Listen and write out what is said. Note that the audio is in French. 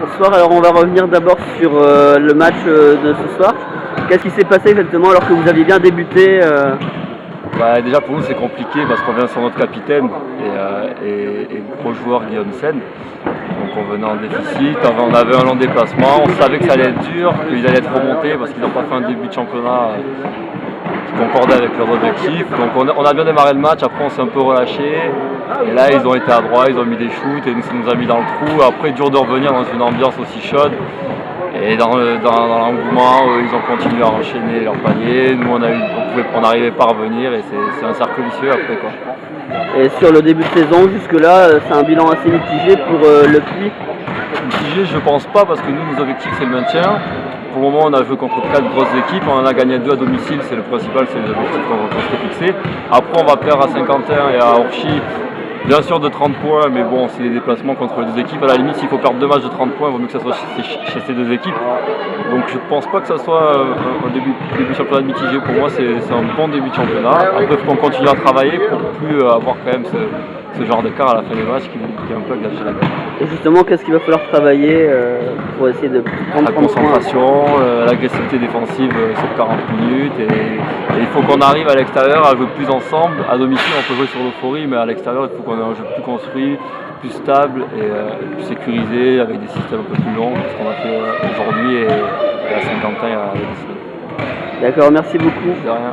Bonsoir, alors on va revenir d'abord sur le match de ce soir. Qu'est-ce qui s'est passé exactement alors que vous aviez bien débuté Déjà pour nous c'est compliqué parce qu'on vient sur notre capitaine et gros joueur Guillaume Sen. Donc on venait en déficit, on avait un long déplacement, on savait que ça allait être dur, qu'ils allaient être remontés parce qu'ils n'ont pas fait un début de championnat qui concordait avec leurs objectifs. Donc on a bien démarré le match, après on s'est un peu relâché. Et là ils ont été à droite, ils ont mis des shoots et ça nous a mis dans le trou. Après dur de revenir dans une ambiance aussi chaude. Et dans l'engouement, ils ont continué à enchaîner leurs paniers. Nous, on n'arrivait pas à revenir et c'est un cercle vicieux après, quoi. Et sur le début de saison, jusque-là, c'est un bilan assez mitigé pour le Puy. Mitigé, je pense pas, parce que nous, nos objectifs, c'est le maintien. Pour le moment, on a joué contre 4 grosses équipes. On en a gagné 2 à domicile, c'est le principal, c'est les objectifs qu'on s'est fixés. Après, on va perdre à Saint-Quentin et à Orchy. Bien sûr de 30 points, mais bon, c'est des déplacements contre les deux équipes. À la limite, s'il faut perdre 2 matchs de 30 points, il vaut mieux que ça soit chez ces deux équipes. Donc je ne pense pas que ça soit un début de championnat mitigé. Pour moi, c'est un bon début de championnat. Après, il faut qu'on continue à travailler pour ne plus avoir quand même ce genre d'écart à la fin des matchs qui est un peu gâché la gamme. Et justement, qu'est-ce qu'il va falloir travailler pour essayer de prendre la concentration, l'agressivité défensive sur 40 minutes et il faut qu'on arrive à l'extérieur à jouer plus ensemble. À domicile on peut jouer sur l'euphorie, mais à l'extérieur il faut qu'on ait un jeu plus construit, plus stable et plus sécurisé avec des systèmes un peu plus longs, ce qu'on a fait aujourd'hui et à Saint-Quentin il y a des semaines. D'accord, merci beaucoup. De rien.